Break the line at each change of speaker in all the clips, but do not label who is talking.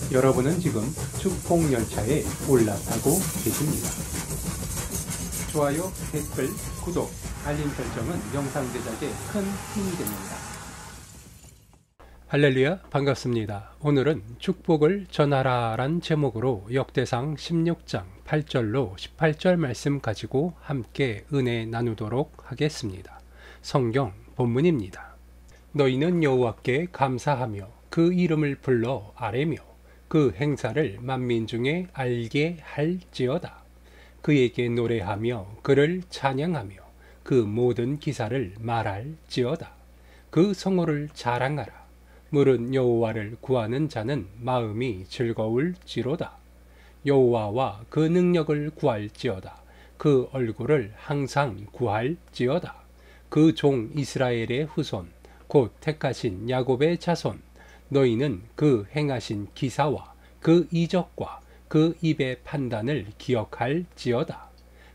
여러분은 지금 축복열차에 올라타고 계십니다. 좋아요, 댓글, 구독, 알림 설정은 영상 제작에 큰 힘이 됩니다. 할렐루야, 반갑습니다. 오늘은 축복을 전하라 란 제목으로 역대상 16장 8절로 18절 말씀 가지고 함께 은혜 나누도록 하겠습니다. 성경 본문입니다. 너희는 여호와께 감사하며 그 이름을 불러 아뢰며 그 행사를 만민 중에 알게 할지어다. 그에게 노래하며 그를 찬양하며 그 모든 기사를 말할지어다. 그 성호를 자랑하라. 물은 여호와를 구하는 자는 마음이 즐거울지로다. 여호와와 그 능력을 구할지어다. 그 얼굴을 항상 구할지어다. 그 종 이스라엘의 후손 곧 택하신 야곱의 자손, 너희는 그 행하신 기사와 그 이적과 그 입의 판단을 기억할지어다.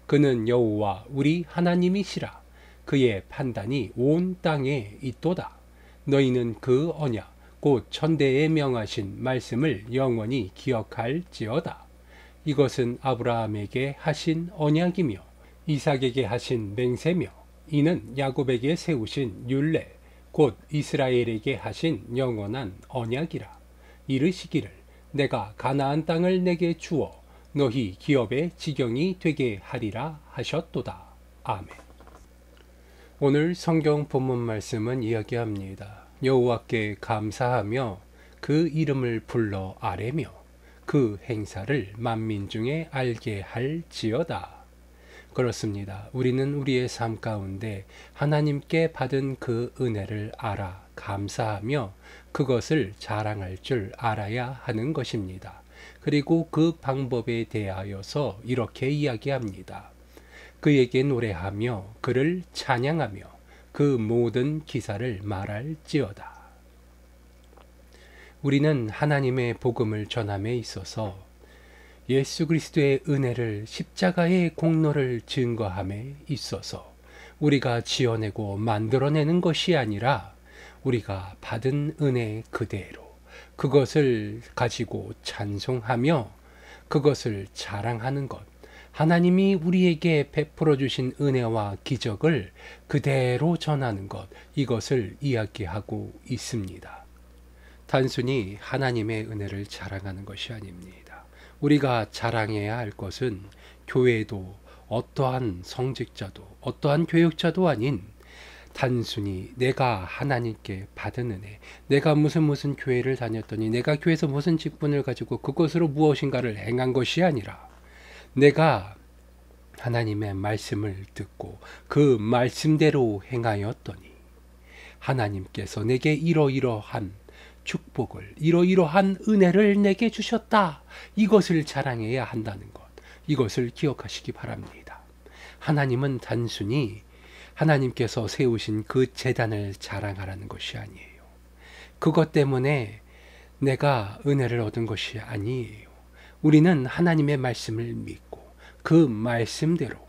그는 여호와 우리 하나님이시라. 그의 판단이 온 땅에 있도다. 너희는 그 언약 곧 천대에 명하신 말씀을 영원히 기억할지어다. 이것은 아브라함에게 하신 언약이며 이삭에게 하신 맹세며 이는 야곱에게 세우신 율례 곧 이스라엘에게 하신 영원한 언약이라. 이르시기를 내가 가나안 땅을 내게 주어 너희 기업의 지경이 되게 하리라 하셨도다. 아멘. 오늘 성경 본문 말씀은 이야기합니다. 여호와께 감사하며 그 이름을 불러 아뢰며 그 행사를 만민 중에 알게 할지어다. 그렇습니다. 우리는 우리의 삶 가운데 하나님께 받은 그 은혜를 알아 감사하며 그것을 자랑할 줄 알아야 하는 것입니다. 그리고 그 방법에 대하여서 이렇게 이야기합니다. 그에게 노래하며 그를 찬양하며 그 모든 기사를 말할지어다. 우리는 하나님의 복음을 전함에 있어서 예수 그리스도의 은혜를 십자가의 공로를 증거함에 있어서 우리가 지어내고 만들어내는 것이 아니라 우리가 받은 은혜 그대로 그것을 가지고 찬송하며 그것을 자랑하는 것, 하나님이 우리에게 베풀어 주신 은혜와 기적을 그대로 전하는 것, 이것을 이야기하고 있습니다. 단순히 하나님의 은혜를 자랑하는 것이 아닙니다. 우리가 자랑해야 할 것은 교회도 어떠한 성직자도 어떠한 교육자도 아닌 단순히 내가 하나님께 받은 은혜, 내가 무슨 교회를 다녔더니 내가 교회에서 무슨 직분을 가지고 그것으로 무엇인가를 행한 것이 아니라 내가 하나님의 말씀을 듣고 그 말씀대로 행하였더니 하나님께서 내게 이러이러한 축복을 이러이러한 은혜를 내게 주셨다. 이것을 자랑해야 한다는 것. 이것을 기억하시기 바랍니다. 하나님은 단순히 하나님께서 세우신 그 제단을 자랑하라는 것이 아니에요. 그것 때문에 내가 은혜를 얻은 것이 아니에요. 우리는 하나님의 말씀을 믿고 그 말씀대로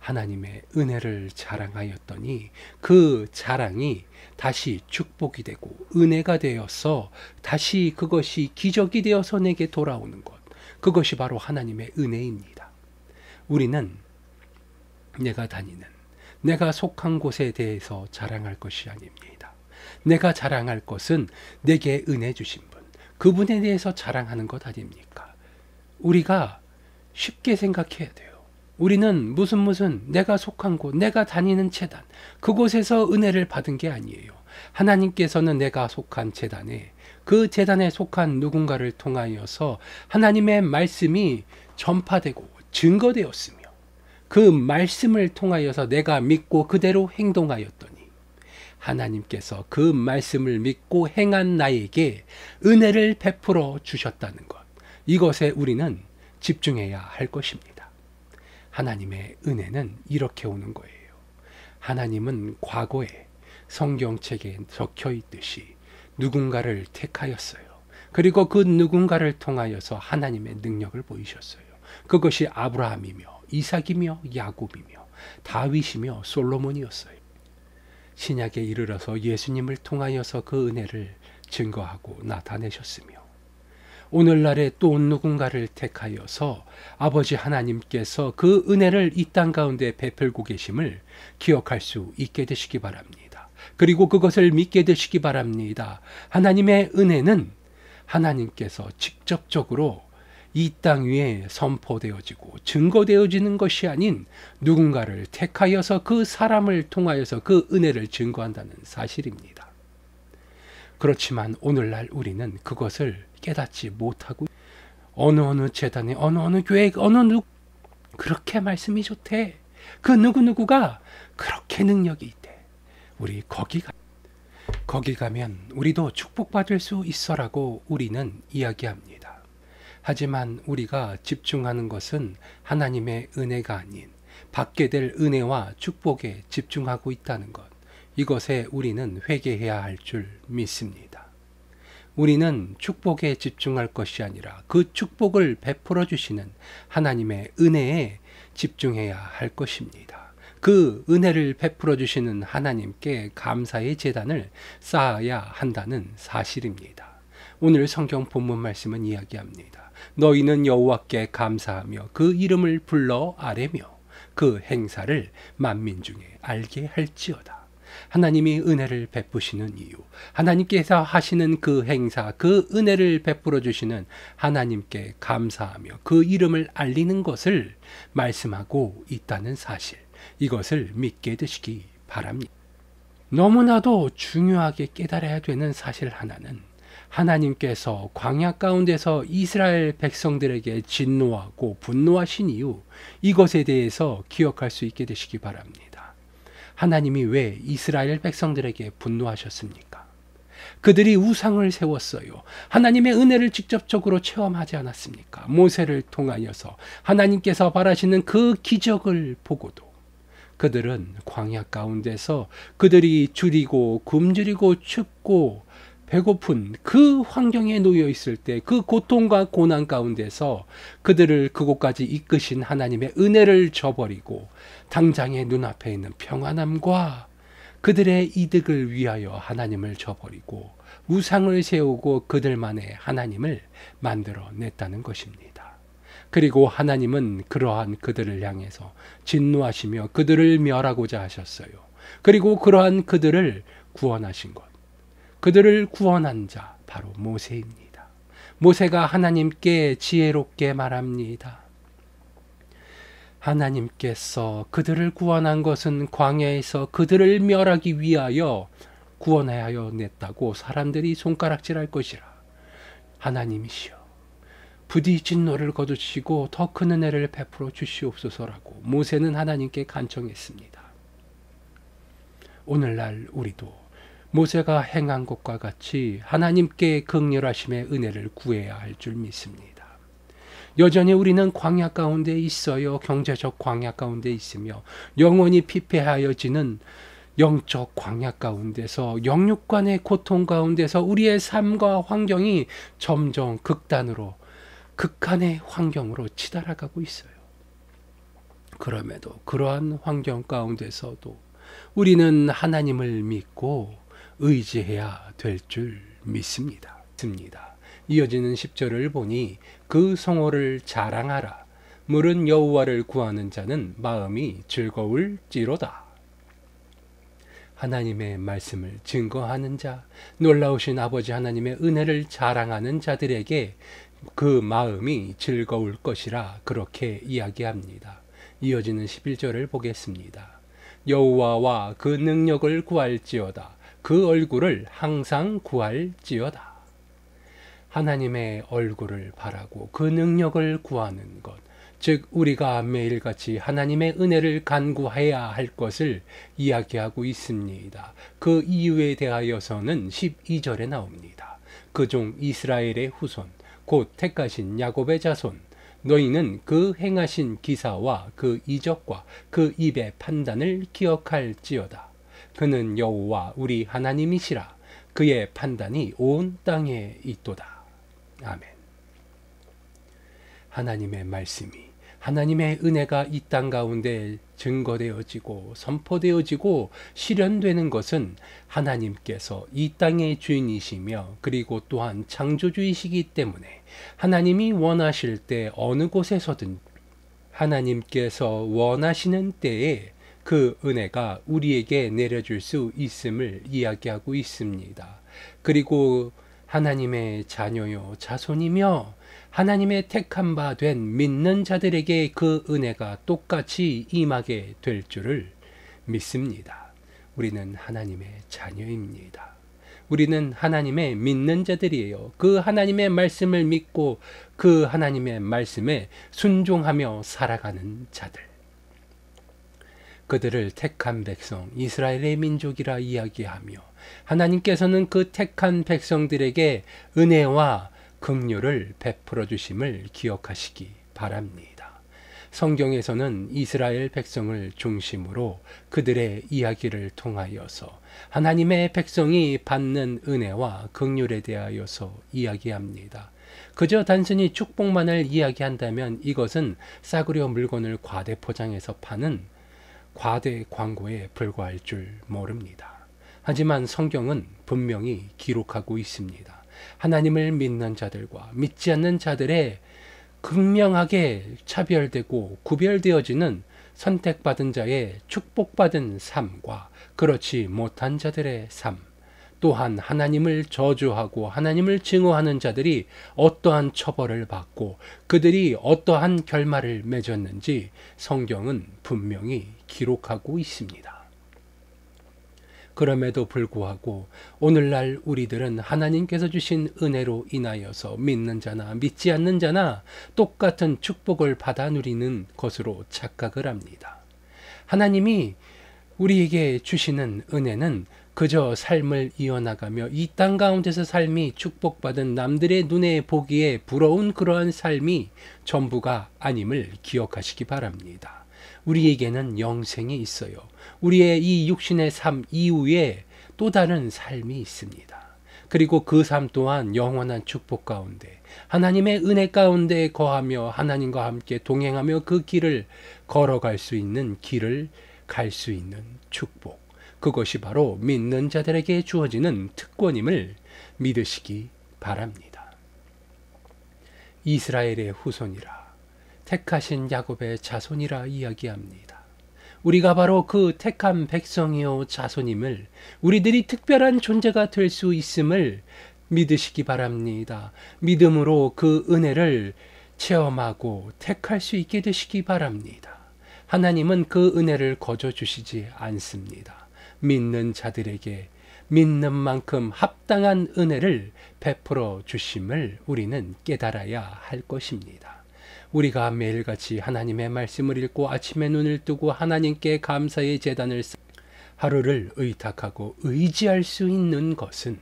하나님의 은혜를 자랑하였더니 그 자랑이 다시 축복이 되고 은혜가 되어서 다시 그것이 기적이 되어서 내게 돌아오는 것, 그것이 바로 하나님의 은혜입니다. 우리는 내가 다니는, 내가 속한 곳에 대해서 자랑할 것이 아닙니다. 내가 자랑할 것은 내게 은혜 주신 분, 그분에 대해서 자랑하는 것 아닙니까? 우리가 쉽게 생각해야 돼요. 우리는 무슨 내가 속한 곳, 내가 다니는 제단, 그곳에서 은혜를 받은 게 아니에요. 하나님께서는 내가 속한 제단에, 그 제단에 속한 누군가를 통하여서 하나님의 말씀이 전파되고 증거되었으며 그 말씀을 통하여서 내가 믿고 그대로 행동하였더니 하나님께서 그 말씀을 믿고 행한 나에게 은혜를 베풀어 주셨다는 것, 이것에 우리는 집중해야 할 것입니다. 하나님의 은혜는 이렇게 오는 거예요. 하나님은 과거에 성경책에 적혀 있듯이 누군가를 택하였어요. 그리고 그 누군가를 통하여서 하나님의 능력을 보이셨어요. 그것이 아브라함이며 이삭이며 야곱이며 다윗이며 솔로몬이었어요. 신약에 이르러서 예수님을 통하여서 그 은혜를 증거하고 나타내셨으며 오늘날에 또 누군가를 택하여서 아버지 하나님께서 그 은혜를 이 땅 가운데 베풀고 계심을 기억할 수 있게 되시기 바랍니다. 그리고 그것을 믿게 되시기 바랍니다. 하나님의 은혜는 하나님께서 직접적으로 이 땅 위에 선포되어지고 증거되어지는 것이 아닌 누군가를 택하여서 그 사람을 통하여서 그 은혜를 증거한다는 사실입니다. 그렇지만 오늘날 우리는 그것을 깨닫지 못하고 어느 재단에 어느 교회 그렇게 말씀이 좋대. 그 누구누구가 그렇게 능력이 있대. 우리 거기 가면 우리도 축복받을 수 있어라고 우리는 이야기합니다. 하지만 우리가 집중하는 것은 하나님의 은혜가 아닌 받게 될 은혜와 축복에 집중하고 있다는 것. 이것에 우리는 회개해야 할 줄 믿습니다. 우리는 축복에 집중할 것이 아니라 그 축복을 베풀어 주시는 하나님의 은혜에 집중해야 할 것입니다. 그 은혜를 베풀어 주시는 하나님께 감사의 제단을 쌓아야 한다는 사실입니다. 오늘 성경 본문 말씀은 이야기합니다. 너희는 여호와께 감사하며 그 이름을 불러 아뢰며 그 행사를 만민 중에 알게 할지어다. 하나님이 은혜를 베푸시는 이유, 하나님께서 하시는 그 행사, 그 은혜를 베풀어 주시는 하나님께 감사하며 그 이름을 알리는 것을 말씀하고 있다는 사실, 이것을 믿게 되시기 바랍니다. 너무나도 중요하게 깨달아야 되는 사실 하나는 하나님께서 광야 가운데서 이스라엘 백성들에게 진노하고 분노하신 이유, 이것에 대해서 기억할 수 있게 되시기 바랍니다. 하나님이 왜 이스라엘 백성들에게 분노하셨습니까? 그들이 우상을 세웠어요. 하나님의 은혜를 직접적으로 체험하지 않았습니까? 모세를 통하여서 하나님께서 바라시는 그 기적을 보고도 그들은 광야 가운데서 그들이 줄이고 굶주리고 춥고 배고픈 그 환경에 놓여 있을 때 그 고통과 고난 가운데서 그들을 그곳까지 이끄신 하나님의 은혜를 저버리고 당장의 눈앞에 있는 평안함과 그들의 이득을 위하여 하나님을 저버리고 우상을 세우고 그들만의 하나님을 만들어냈다는 것입니다. 그리고 하나님은 그러한 그들을 향해서 진노하시며 그들을 멸하고자 하셨어요. 그리고 그러한 그들을 구원하신 것, 그들을 구원한 자 바로 모세입니다. 모세가 하나님께 지혜롭게 말합니다. 하나님께서 그들을 구원한 것은 광야에서 그들을 멸하기 위하여 구원하여 냈다고 사람들이 손가락질할 것이라. 하나님이시여, 부디 진노를 거두시고 더 큰 은혜를 베풀어 주시옵소서라고 모세는 하나님께 간청했습니다. 오늘날 우리도 모세가 행한 것과 같이 하나님께 긍휼하심의 은혜를 구해야 할 줄 믿습니다. 여전히 우리는 광야 가운데 있어요. 경제적 광야 가운데 있으며 영원히 피폐하여지는 영적 광야 가운데서 영육간의 고통 가운데서 우리의 삶과 환경이 점점 극한의 환경으로 치달아가고 있어요. 그럼에도 그러한 환경 가운데서도 우리는 하나님을 믿고 의지해야 될 줄 믿습니다. 이어지는 10절을 보니 그 성호를 자랑하라. 물은 여호와를 구하는 자는 마음이 즐거울지로다. 하나님의 말씀을 증거하는 자, 놀라우신 아버지 하나님의 은혜를 자랑하는 자들에게 그 마음이 즐거울 것이라 그렇게 이야기합니다. 이어지는 11절을 보겠습니다. 여호와와 그 능력을 구할지어다. 그 얼굴을 항상 구할지어다. 하나님의 얼굴을 바라고 그 능력을 구하는 것, 즉 우리가 매일같이 하나님의 은혜를 간구해야 할 것을 이야기하고 있습니다. 그 이유에 대하여서는 12절에 나옵니다. 그종 이스라엘의 후손, 곧 택하신 야곱의 자손, 너희는 그 행하신 기사와 그 이적과 그 입의 판단을 기억할지어다. 그는 여호와 우리 하나님이시라. 그의 판단이 온 땅에 있도다. 아멘. 하나님의 말씀이, 하나님의 은혜가 이 땅 가운데 증거되어지고 선포되어지고 실현되는 것은 하나님께서 이 땅의 주인이시며 그리고 또한 창조주이시기 때문에 하나님이 원하실 때 어느 곳에서든 하나님께서 원하시는 때에 그 은혜가 우리에게 내려줄 수 있음을 이야기하고 있습니다. 그리고 하나님의 자녀요 자손이며 하나님의 택한 바 된 믿는 자들에게 그 은혜가 똑같이 임하게 될 줄을 믿습니다. 우리는 하나님의 자녀입니다. 우리는 하나님의 믿는 자들이에요. 그 하나님의 말씀을 믿고 그 하나님의 말씀에 순종하며 살아가는 자들. 그들을 택한 백성, 이스라엘의 민족이라 이야기하며 하나님께서는 그 택한 백성들에게 은혜와 긍휼을 베풀어 주심을 기억하시기 바랍니다. 성경에서는 이스라엘 백성을 중심으로 그들의 이야기를 통하여서 하나님의 백성이 받는 은혜와 긍휼에 대하여서 이야기합니다. 그저 단순히 축복만을 이야기한다면 이것은 싸구려 물건을 과대 포장해서 파는 과대 광고에 불과할 줄 모릅니다. 하지만 성경은 분명히 기록하고 있습니다. 하나님을 믿는 자들과 믿지 않는 자들의 극명하게 차별되고 구별되어지는 선택받은 자의 축복받은 삶과 그렇지 못한 자들의 삶, 또한 하나님을 저주하고 하나님을 증오하는 자들이 어떠한 처벌을 받고 그들이 어떠한 결말을 맺었는지 성경은 분명히 기록하고 있습니다. 그럼에도 불구하고 오늘날 우리들은 하나님께서 주신 은혜로 인하여서 믿는 자나 믿지 않는 자나 똑같은 축복을 받아 누리는 것으로 착각을 합니다. 하나님이 우리에게 주시는 은혜는 그저 삶을 이어나가며 이 땅 가운데서 삶이 축복받은 남들의 눈에 보기에 부러운 그러한 삶이 전부가 아님을 기억하시기 바랍니다. 우리에게는 영생이 있어요. 우리의 이 육신의 삶 이후에 또 다른 삶이 있습니다. 그리고 그 삶 또한 영원한 축복 가운데 하나님의 은혜 가운데 거하며 하나님과 함께 동행하며 그 길을 걸어갈 수 있는 길을 갈 수 있는 축복. 그것이 바로 믿는 자들에게 주어지는 특권임을 믿으시기 바랍니다. 이스라엘의 후손이라 택하신 야곱의 자손이라 이야기합니다. 우리가 바로 그 택한 백성이요 자손임을 우리들이 특별한 존재가 될 수 있음을 믿으시기 바랍니다. 믿음으로 그 은혜를 체험하고 택할 수 있게 되시기 바랍니다. 하나님은 그 은혜를 거저 주시지 않습니다. 믿는 자들에게 믿는 만큼 합당한 은혜를 베풀어 주심을 우리는 깨달아야 할 것입니다. 우리가 매일같이 하나님의 말씀을 읽고 아침에 눈을 뜨고 하나님께 감사의 제단을 하루를 의탁하고 의지할 수 있는 것은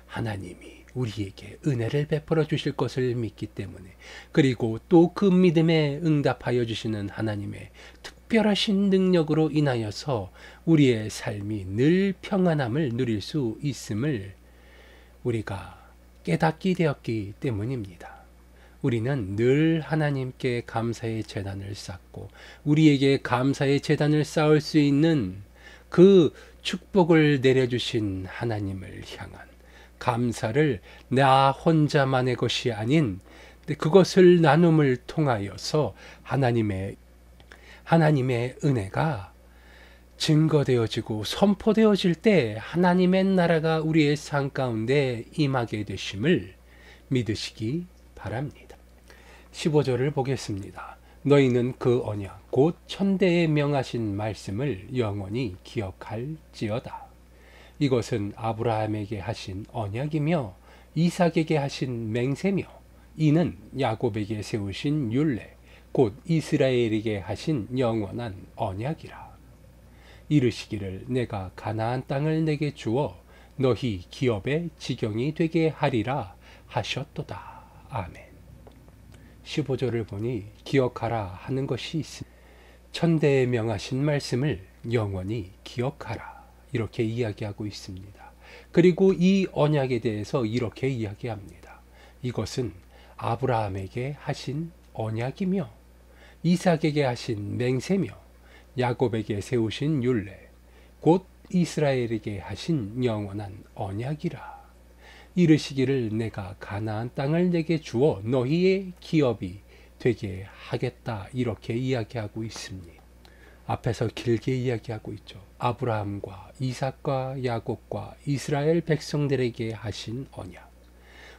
하나님이 우리에게 은혜를 베풀어 주실 것을 믿기 때문에, 그리고 또 그 믿음에 응답하여 주시는 하나님의 특별하신 능력으로 인하여서 우리의 삶이 늘 평안함을 누릴 수 있음을 우리가 깨닫게 되었기 때문입니다. 우리는 늘 하나님께 감사의 제단을 쌓고 우리에게 감사의 제단을 쌓을 수 있는 그 축복을 내려주신 하나님을 향한 감사를 나 혼자만의 것이 아닌 그것을 나눔을 통하여서 하나님의 은혜가 증거되어지고 선포되어질 때 하나님의 나라가 우리의 삶 가운데 임하게 되심을 믿으시기 바랍니다. 15절을 보겠습니다. 너희는 그 언약 곧 천대에 명하신 말씀을 영원히 기억할지어다. 이것은 아브라함에게 하신 언약이며 이삭에게 하신 맹세며 이는 야곱에게 세우신 율례 곧 이스라엘에게 하신 영원한 언약이라. 이르시기를 내가 가나안 땅을 내게 주어 너희 기업의 지경이 되게 하리라 하셨도다. 아멘. 15절을 보니 기억하라 하는 것이 있습니다. 천대에 명하신 말씀을 영원히 기억하라 이렇게 이야기하고 있습니다. 그리고 이 언약에 대해서 이렇게 이야기합니다. 이것은 아브라함에게 하신 언약이며 이삭에게 하신 맹세며 야곱에게 세우신 율례 곧 이스라엘에게 하신 영원한 언약이라. 이르시기를 내가 가나안 땅을 내게 주어 너희의 기업이 되게 하겠다. 이렇게 이야기하고 있습니다. 앞에서 길게 이야기하고 있죠. 아브라함과 이삭과 야곱과 이스라엘 백성들에게 하신 언약.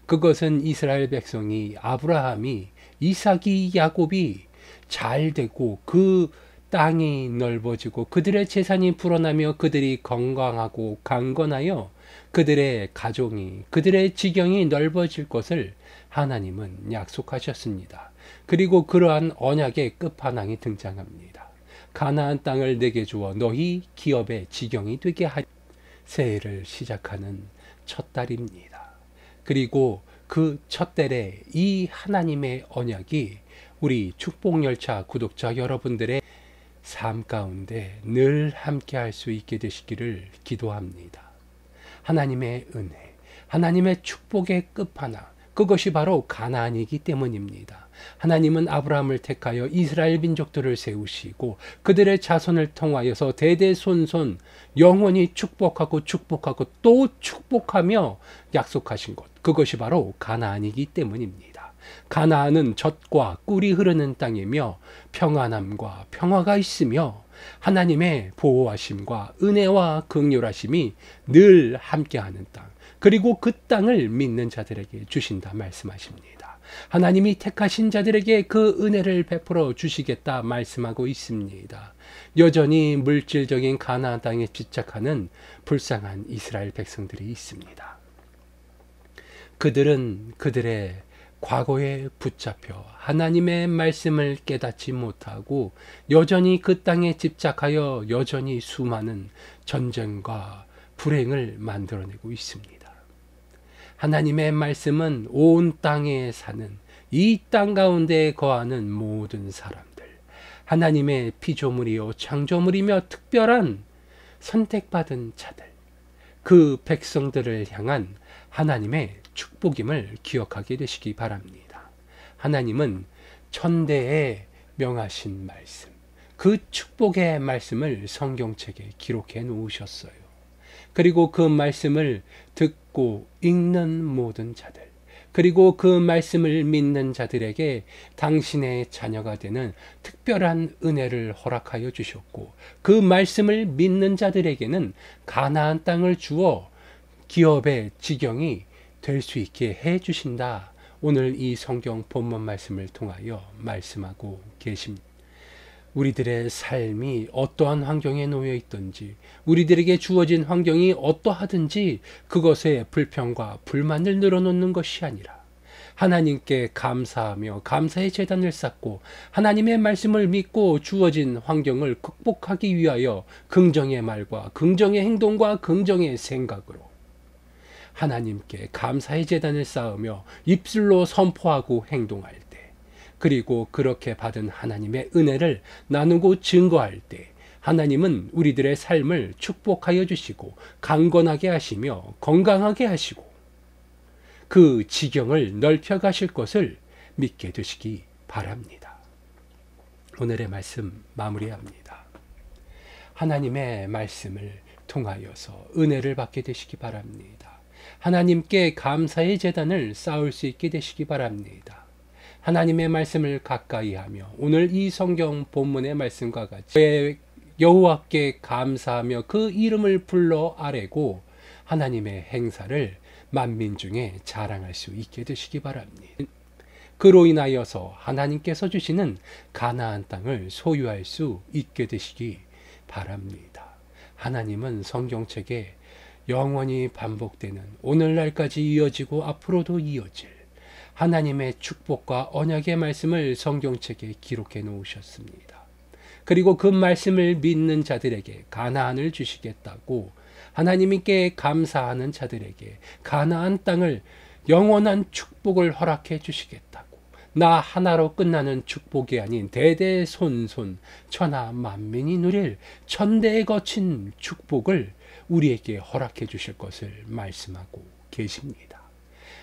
그것은 이스라엘 백성이 아브라함이 이삭이 야곱이 잘 되고 그 땅이 넓어지고 그들의 재산이 불어나며 그들이 건강하고 강건하여 그들의 가정이 그들의 지경이 넓어질 것을 하나님은 약속하셨습니다. 그리고 그러한 언약의 끝판왕이 등장합니다. 가나안 땅을 내게 주어 너희 기업의 지경이 되게 하리. 새해를 시작하는 첫 달입니다. 그리고 그 첫 달에 이 하나님의 언약이 우리 축복열차 구독자 여러분들의 삶 가운데 늘 함께 할 수 있게 되시기를 기도합니다. 하나님의 은혜, 하나님의 축복의 끝판왕, 그것이 바로 가나안이기 때문입니다. 하나님은 아브라함을 택하여 이스라엘 민족들을 세우시고 그들의 자손을 통하여서 대대손손 영원히 축복하고 축복하고 또 축복하며 약속하신 것, 그것이 바로 가나안이기 때문입니다. 가나안은 젖과 꿀이 흐르는 땅이며 평안함과 평화가 있으며 하나님의 보호하심과 은혜와 긍휼하심이 늘 함께하는 땅, 그리고 그 땅을 믿는 자들에게 주신다 말씀하십니다. 하나님이 택하신 자들에게 그 은혜를 베풀어 주시겠다 말씀하고 있습니다. 여전히 물질적인 가나안 땅에 집착하는 불쌍한 이스라엘 백성들이 있습니다. 그들은 그들의 과거에 붙잡혀 하나님의 말씀을 깨닫지 못하고 여전히 그 땅에 집착하여 여전히 수많은 전쟁과 불행을 만들어내고 있습니다. 하나님의 말씀은 온 땅에 사는 이 땅 가운데 거하는 모든 사람들, 하나님의 피조물이요 창조물이며 특별한 선택받은 자들, 그 백성들을 향한 하나님의 축복임을 기억하게 되시기 바랍니다. 하나님은 천대에 명하신 말씀, 그 축복의 말씀을 성경책에 기록해 놓으셨어요. 그리고 그 말씀을 듣고 읽는 모든 자들, 그리고 그 말씀을 믿는 자들에게 당신의 자녀가 되는 특별한 은혜를 허락하여 주셨고, 그 말씀을 믿는 자들에게는 가나안 땅을 주어 기업의 지경이 될 수 있게 해 주신다. 오늘 이 성경 본문 말씀을 통하여 말씀하고 계십니다. 우리들의 삶이 어떠한 환경에 놓여 있든지, 우리들에게 주어진 환경이 어떠하든지 그것에 불평과 불만을 늘어놓는 것이 아니라 하나님께 감사하며 감사의 제단을 쌓고 하나님의 말씀을 믿고 주어진 환경을 극복하기 위하여 긍정의 말과 긍정의 행동과 긍정의 생각으로 하나님께 감사의 제단을 쌓으며 입술로 선포하고 행동할 때, 그리고 그렇게 받은 하나님의 은혜를 나누고 증거할 때 하나님은 우리들의 삶을 축복하여 주시고 강건하게 하시며 건강하게 하시고 그 지경을 넓혀 가실 것을 믿게 되시기 바랍니다. 오늘의 말씀 마무리합니다. 하나님의 말씀을 통하여서 은혜를 받게 되시기 바랍니다. 하나님께 감사의 제단을 쌓을 수 있게 되시기 바랍니다. 하나님의 말씀을 가까이 하며 오늘 이 성경 본문의 말씀과 같이 여호와께 감사하며 그 이름을 불러 아뢰고 하나님의 행사를 만민 중에 자랑할 수 있게 되시기 바랍니다. 그로 인하여서 하나님께서 주시는 가나안 땅을 소유할 수 있게 되시기 바랍니다. 하나님은 성경책에 영원히 반복되는 오늘날까지 이어지고 앞으로도 이어질 하나님의 축복과 언약의 말씀을 성경책에 기록해 놓으셨습니다. 그리고 그 말씀을 믿는 자들에게 가나안을 주시겠다고, 하나님께 감사하는 자들에게 가나안 땅을 영원한 축복을 허락해 주시겠다고, 나 하나로 끝나는 축복이 아닌 대대손손 천하 만민이 누릴 천대에 거친 축복을 우리에게 허락해 주실 것을 말씀하고 계십니다.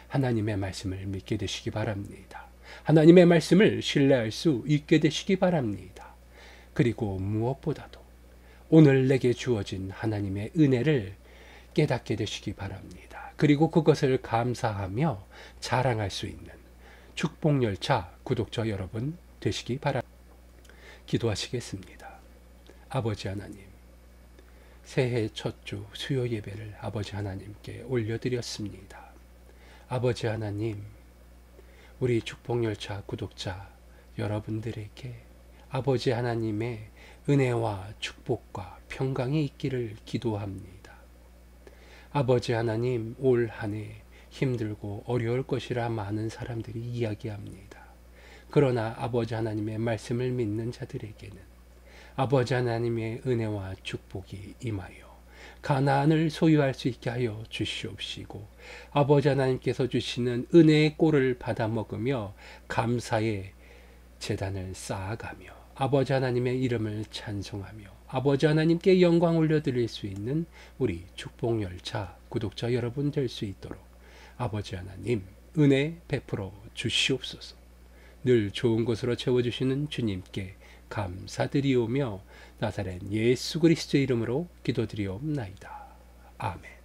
하나님의 말씀을 믿게 되시기 바랍니다. 하나님의 말씀을 신뢰할 수 있게 되시기 바랍니다. 그리고 무엇보다도 오늘 내게 주어진 하나님의 은혜를 깨닫게 되시기 바랍니다. 그리고 그것을 감사하며 자랑할 수 있는 축복열차 구독자 여러분 되시기 바랍니다. 기도하시겠습니다. 아버지 하나님, 새해 첫 주 수요 예배를 아버지 하나님께 올려드렸습니다. 아버지 하나님, 우리 축복열차 구독자 여러분들에게 아버지 하나님의 은혜와 축복과 평강이 있기를 기도합니다. 아버지 하나님, 올 한 해 힘들고 어려울 것이라 많은 사람들이 이야기합니다. 그러나 아버지 하나님의 말씀을 믿는 자들에게는 아버지 하나님의 은혜와 축복이 임하여 가나안을 소유할 수 있게 하여 주시옵시고, 아버지 하나님께서 주시는 은혜의 꼴을 받아 먹으며 감사의 제단을 쌓아가며 아버지 하나님의 이름을 찬송하며 아버지 하나님께 영광 올려드릴 수 있는 우리 축복열차 구독자 여러분 될 수 있도록 아버지 하나님 은혜 베풀어 주시옵소서. 늘 좋은 것으로 채워주시는 주님께 감사드리오며 나사렛 예수 그리스도의 이름으로 기도드리옵나이다. 아멘.